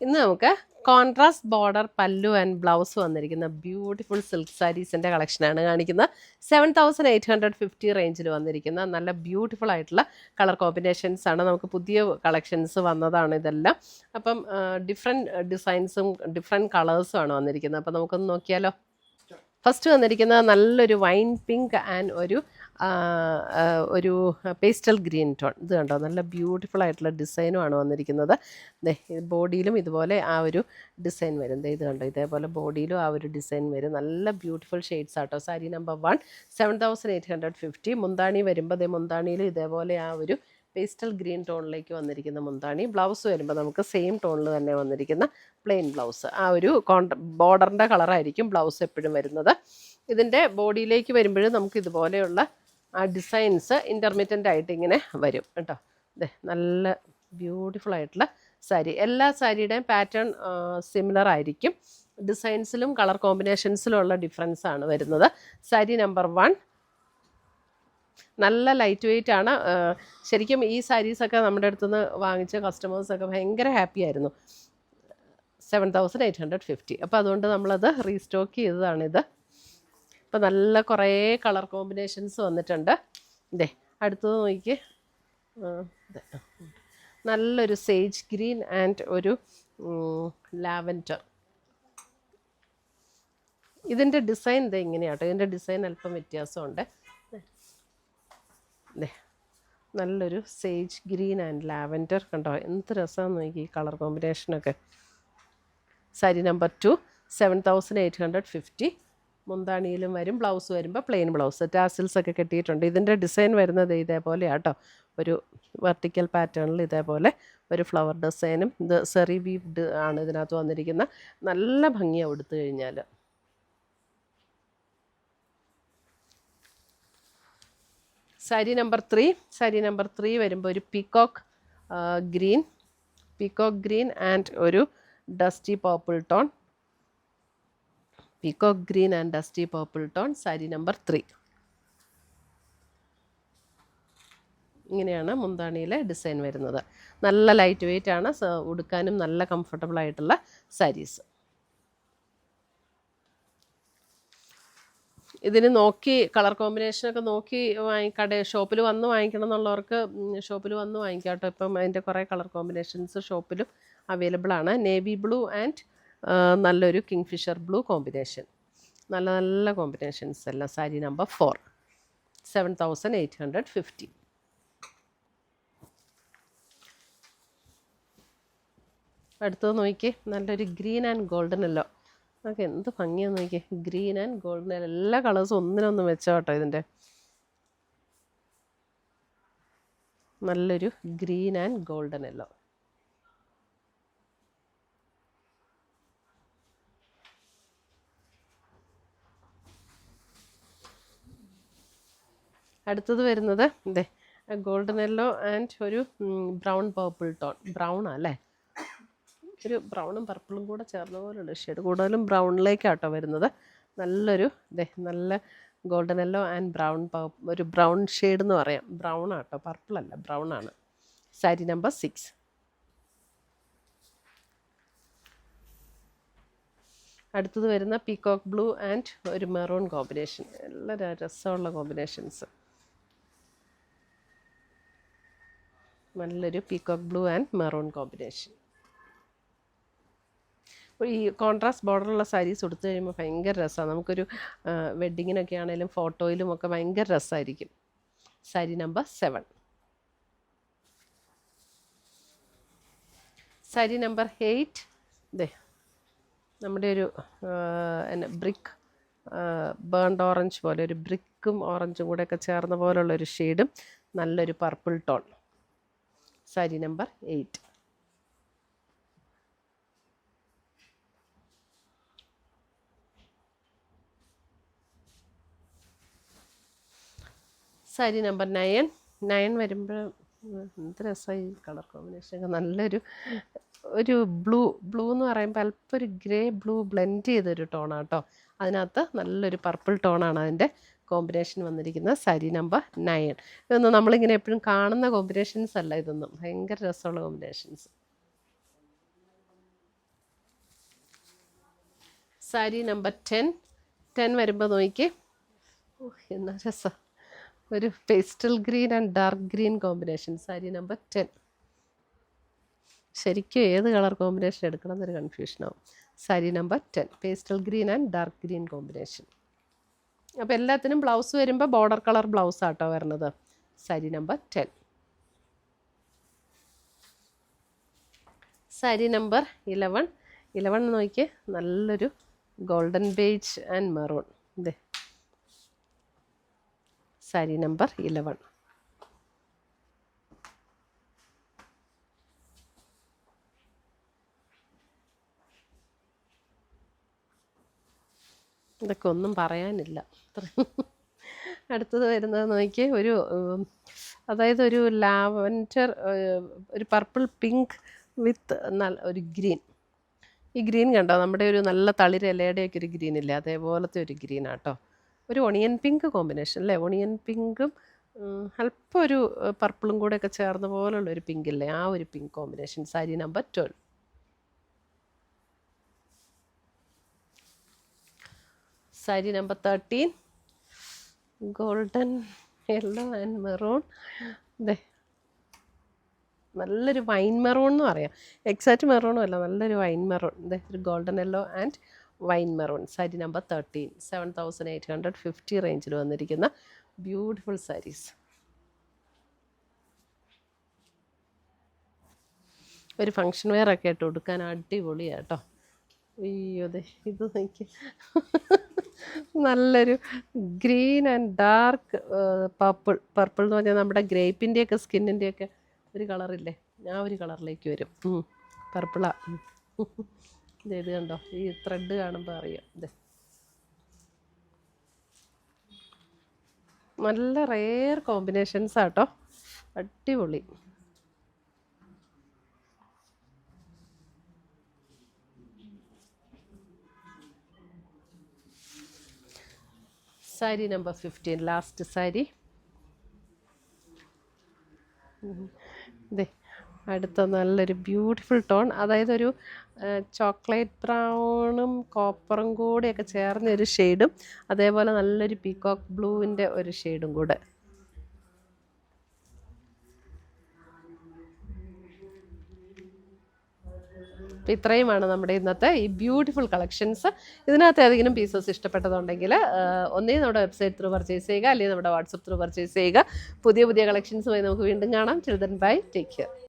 ഇന്ന് നമുക്ക് contrast border പല്ലു ആൻഡ് ബ്ലൗസ് വന്നിരിക്കുന്ന ബ്യൂട്ടിഫുൾ സിൽക്ക് സാരീസിൻ്റെ കളക്ഷനാണ് കാണിക്കുന്നത്. 7850 റേഞ്ചിൽ വന്നിരിക്കുന്ന നല്ല ബ്യൂട്ടിഫുൾ ആയിട്ടുള്ള കളർ കോമ്പിനേഷൻസ് ആണ്. നമുക്ക് പുതിയ കളക്ഷൻസ് വന്നതാണ് ഇതെല്ലാം. അപ്പം ഡിഫറെൻറ്റ് ഡിസൈൻസും ഡിഫറെൻറ്റ് കളേഴ്സും ആണ് വന്നിരിക്കുന്നത്. അപ്പം നമുക്കൊന്ന് നോക്കിയാലോ. ഫസ്റ്റ് വന്നിരിക്കുന്നത് നല്ലൊരു വൈൻ പിങ്ക് ആൻഡ് ഒരു പേസ്റ്റൽ ഗ്രീൻ ടോൺ. ഇത് കണ്ടോ, നല്ല ബ്യൂട്ടിഫുൾ ആയിട്ടുള്ള ഡിസൈനുമാണ് വന്നിരിക്കുന്നത്. ബോഡിയിലും ഇതുപോലെ ആ ഒരു ഡിസൈൻ വരും. ഇത് കണ്ടോ, ഇതേപോലെ ബോഡിയിലും ആ ഒരു ഡിസൈൻ വരും. നല്ല ബ്യൂട്ടിഫുൾ ഷെയ്ഡ്സ് ആട്ടോ. സാരി നമ്പർ 1 7850. മുന്താണി വരുമ്പോൾ മുന്താണിയിലും ഇതേപോലെ ആ ഒരു പേസ്റ്റൽ ഗ്രീൻ ടോണിലേക്ക് വന്നിരിക്കുന്ന മുന്താണി. ബ്ലൗസ് വരുമ്പോൾ നമുക്ക് സെയിം ടോണിൽ തന്നെ വന്നിരിക്കുന്ന പ്ലെയിൻ ബ്ലൗസ്. ആ ഒരു ബോർഡറിൻ്റെ കളറായിരിക്കും ബ്ലൗസ് എപ്പോഴും വരുന്നത്. ഇതിൻ്റെ ബോഡിയിലേക്ക് വരുമ്പോഴും നമുക്ക് ഇതുപോലെയുള്ള ആ ഡിസൈൻസ് ഇൻ്റർമീഡിയൻ്റ് ആയിട്ട് ഇങ്ങനെ വരും കേട്ടോ. നല്ല ബ്യൂട്ടിഫുൾ ആയിട്ടുള്ള സാരി. എല്ലാ സാരിയുടെയും പാറ്റേൺ സിമിലർ ആയിരിക്കും. ഡിസൈൻസിലും കളർ കോമ്പിനേഷൻസിലും ഉള്ള ഡിഫറൻസ് ആണ് വരുന്നത്. സാരി നമ്പർ 1 നല്ല ലൈറ്റ് വെയ്റ്റ് ആണ്. ശരിക്കും ഈ സാരീസൊക്കെ നമ്മുടെ അടുത്തുനിന്ന് വാങ്ങിച്ച കസ്റ്റമേഴ്സൊക്കെ ഭയങ്കര ഹാപ്പി ആയിരുന്നു. 7850. അപ്പോൾ അതുകൊണ്ട് നമ്മളത് റീസ്റ്റോക്ക് ചെയ്തതാണിത്. ഇപ്പോൾ നല്ല കുറേ കളർ കോമ്പിനേഷൻസ് വന്നിട്ടുണ്ട്. അടുത്തത് നോക്കിയേ, നല്ലൊരു സേജ് ഗ്രീൻ ആൻഡ് ഒരു ലാവൻഡർ. ഇതിൻ്റെ ഡിസൈൻ ഇങ്ങനെയാട്ടോ. ഇതിൻ്റെ ഡിസൈൻ അല്പം വ്യത്യാസമുണ്ട്. നല്ലൊരു സേജ് ഗ്രീൻ ആൻഡ് ലാവൻഡർ. കണ്ടോ എന്ത് രസമാണെന്ന് നോക്കി ഈ കളർ കോമ്പിനേഷനൊക്കെ. സാരി നമ്പർ 2 7850. മുന്താണിയിലും വരും. ബ്ലൗസ് വരുമ്പോൾ പ്ലെയിൻ ബ്ലൗസ്. ടാസിൽസ് ഒക്കെ കെട്ടിയിട്ടുണ്ട്. ഇതിൻ്റെ ഡിസൈൻ വരുന്നത് ഇതേപോലെയാണ് കേട്ടോ. ഒരു വെർട്ടിക്കൽ പാറ്റേണിൽ ഇതേപോലെ ഒരു ഫ്ലവർ ഡിസൈനും ഇത് സെറി വീവ്ഡ് ആണ് ഇതിനകത്ത് വന്നിരിക്കുന്ന. നല്ല ഭംഗിയാണ് ഉടുത്തു കഴിഞ്ഞാൽ. സാരി നമ്പർ 3 വരുമ്പോൾ ഒരു പീകോക്ക് ഗ്രീൻ ആൻഡ് ഒരു dusty purple tone. Peacock green and dusty purple tone. Sari number 3 ഇങ്ങനെയാണ് മുന്താണിയിലെ ഡിസൈൻ വരുന്നത്. നല്ല ലൈറ്റ് വെയ്റ്റ് ആണ്. ഉടുക്കാനും നല്ല കംഫർട്ടബിൾ ആയിട്ടുള്ള സാരീസ്. ഇതിന് നോക്കി കളർ കോമ്പിനേഷനൊക്കെ നോക്കി ഷോപ്പിൽ വന്ന് വാങ്ങിക്കണം എന്നുള്ളവർക്ക് ഷോപ്പിൽ വന്ന് വാങ്ങിക്കാം കേട്ടോ. ഇപ്പം അതിൻ്റെ കുറേ കളർ കോമ്പിനേഷൻസ് ഷോപ്പിലും അവൈലബിൾ ആണ്. നേവി ബ്ലൂ ആൻഡ് നല്ലൊരു കിങ്ഫിഷർ ബ്ലൂ കോമ്പിനേഷൻ. നല്ല നല്ല കോമ്പിനേഷൻസ് എല്ലാം. സാരി നമ്പർ 4 7850. അടുത്തത് നോക്കിയേ, നല്ലൊരു ഗ്രീൻ ആൻഡ് ഗോൾഡൻ എല്ലോ. അതൊക്കെ എന്ത് ഭംഗിയാന്ന് നോക്കിയേ. ഗ്രീൻ ആൻഡ് ഗോൾഡൻ എല്ലാ കളേഴ്സും ഒന്നിനൊന്നും വെച്ചോ കേട്ടോ. ഇതിൻ്റെ നല്ലൊരു ഗ്രീൻ ആൻഡ് ഗോൾഡൻ എല്ലോ. അടുത്തത് വരുന്നത് ഗോൾഡൻ യെല്ലോ ആൻഡ് ഒരു ബ്രൗൺ പർപ്പിൾ ടോൺ. ബ്രൗണാ അല്ലേ, ഒരു ബ്രൗണും പർപ്പിളും കൂടെ ചേർന്ന പോലുള്ള ഷെയ്ഡ്. കൂടുതലും ബ്രൗണിലേക്കാട്ടോ വരുന്നത്. നല്ലൊരു നല്ല ഗോൾഡൻ യെല്ലോ ആൻഡ് ബ്രൗൺ ഒരു ബ്രൗൺ ഷെയ്ഡ് എന്ന് പറയാം. ബ്രൗൺ ആട്ടോ, പർപ്പിളല്ല, ബ്രൗൺ ആണ്. സാരി നമ്പർ 6. അടുത്തത് വരുന്ന പീകോക്ക് ബ്ലൂ ആൻഡ് ഒരു മെറൂൺ കോമ്പിനേഷൻ. നല്ല രസമുള്ള കോമ്പിനേഷൻസ്. നല്ലൊരു peacock blue and maroon combination. ഈ കോൺട്രാസ്റ്റ് ബോർഡറുള്ള സാരീസ് കൊടുത്തു കഴിയുമ്പോൾ ഭയങ്കര രസമാണ്. നമുക്കൊരു വെഡ്ഡിങ്ങിനൊക്കെ ആണെങ്കിലും ഫോട്ടോയിലും ഒക്കെ ഭയങ്കര രസമായിരിക്കും. സാരി നമ്പർ 7. സാരി നമ്പർ 8 നമ്മുടെ ഒരു ബ്രിക്ക് ബേൺഡ് ഓറഞ്ച് പോലെ, ഒരു ബ്രിക്കും ഓറഞ്ചും കൂടെയൊക്കെ ചേർന്ന പോലുള്ളൊരു ഷെയ്ഡും നല്ലൊരു purple tone. Sari number 8. Sari number 9 വരുമ്പോൾ എന്ത് രസമായി കളർ കോമ്പിനേഷനൊക്കെ. നല്ലൊരു ബ്ലൂ എന്ന് പറയുമ്പോൾ അല്പം ഒരു ഗ്രേ ബ്ലൂ ബ്ലെൻഡ് ചെയ്തൊരു ടോണാണ് കേട്ടോ. അതിനകത്ത് നല്ലൊരു പർപ്പിൾ ടോണാണ് അതിൻ്റെ കോമ്പിനേഷൻ വന്നിരിക്കുന്നത്. സാരി നമ്പർ 9. ഇതൊന്നും നമ്മളിങ്ങനെ എപ്പോഴും കാണുന്ന കോമ്പിനേഷൻസ് അല്ല. ഇതൊന്നും ഭയങ്കര രസമുള്ള കോമ്പിനേഷൻസ്. സാരി നമ്പർ 10 വരുമ്പോൾ നോക്കിക്കേ. എന്നാ രസം, ഒരു pastel green and dark green combination. Sari number 10. ശരിക്കും ഏത് കളർ കോമ്പിനേഷൻ എടുക്കണം എന്നൊരു കൺഫ്യൂഷനാവും. Sari number 10 pastel green and dark green combination. അപ്പോൾ എല്ലാത്തിനും ബ്ലൗസ് വരുമ്പോൾ ബോർഡർ കളർ ബ്ലൗസ് ആട്ടോ വരുന്നത്. സാരി നമ്പർ 10. സാരി നമ്പർ 11 നോക്കിയേ, നല്ലൊരു ഗോൾഡൻ ബേജ് ആൻഡ് മെറൂൺ. ഇതേ സാരി നമ്പർ 11. ഇതൊക്കെ ഒന്നും പറയാനില്ല. അടുത്തത് വരുന്നത് നോക്കി, അതായത് ഒരു ലാവൻഡർ, ഒരു പർപ്പിൾ പിങ്ക് വിത്ത് ഒരു ഗ്രീൻ. ഈ ഗ്രീൻ കണ്ടോ, നമ്മുടെ ഒരു നല്ല തളിര ഇലയുടെയൊക്കെ ഒരു ഗ്രീൻ ഇല്ലേ, അതേപോലത്തെ ഒരു ഗ്രീനാട്ടോ. ഒരു ഒണിയൻ പിങ്ക് കോമ്പിനേഷൻ അല്ലേ, ഒണിയൻ പിങ്കും അല്പം ഒരു പർപ്പിളും കൂടെയൊക്കെ ചേർന്ന പോലുള്ള ഒരു പിങ്ക് ഇല്ലേ, ആ ഒരു pink combination. Sari number 12. Sari number 13 golden yellow and maroon. ഇതേ നല്ലൊരു വൈൻ മെറൂൺ എന്ന് പറയാം, എക്സാക്റ്റ് മെറൂണും അല്ല, നല്ലൊരു വൈൻ മെറൂൺ. ഇതേ ഒരു golden yellow and wine maroon. Sari number 13. 7850 റേഞ്ചിൽ വന്നിരിക്കുന്ന ബ്യൂട്ടിഫുൾ സാരീസ്. ഒരു ഫങ്ഷൻ വെയർ ഒക്കെ ഇട്ട് കൊടുക്കാൻ അടിപൊളിയാണ് കേട്ടോ. അയ്യോ അതെ, ഇത് നോക്കി, നല്ലൊരു ഗ്രീൻ ആൻഡ് ഡാർക്ക് പർപ്പിൾ എന്ന് പറഞ്ഞാൽ നമ്മുടെ ഗ്രേപ്പിൻ്റെയൊക്കെ സ്കിന്നിൻ്റെയൊക്കെ ഒരു കളറില്ലേ, ആ ഒരു കളറിലേക്ക് വരും. പർപ്പിളാ. ഇത് കണ്ടോ, ഈ ത്രെഡ് കാണുമ്പോൾ അറിയാം. ഇത് നല്ല റെയർ കോമ്പിനേഷൻസ് ആട്ടോ, അടിപൊളി. Sari number 15 last sari. ഇതേ അടുത്ത നല്ലൊരു ബ്യൂട്ടിഫുൾ ടോൺ, അതായത് ഒരു ചോക്ലേറ്റ് ബ്രൗണും കോപ്പറും കൂടെയൊക്കെ ചേർന്ന ഒരു ഷെയ്ഡും, അതേപോലെ നല്ലൊരു പീകോക്ക് ബ്ലൂവിൻ്റെ ഒരു ഷെയ്ഡും കൂടെ. അപ്പോൾ ഇത്രയുമാണ് നമ്മുടെ ഇന്നത്തെ ഈ ബ്യൂട്ടിഫുൾ കളക്ഷൻസ്. ഇതിനകത്ത് ഏതെങ്കിലും പീസസ് ഇഷ്ടപ്പെട്ടതുണ്ടെങ്കിൽ ഒന്നേ നമ്മുടെ വെബ്സൈറ്റ് ത്രൂ പർച്ചേസ് ചെയ്യുക, അല്ലെങ്കിൽ നമ്മുടെ വാട്സപ്പ് ത്രൂ പർച്ചേസ് ചെയ്യുക. പുതിയ കളക്ഷൻസുമായി നമുക്ക് വീണ്ടും കാണാം. Children bye, take care.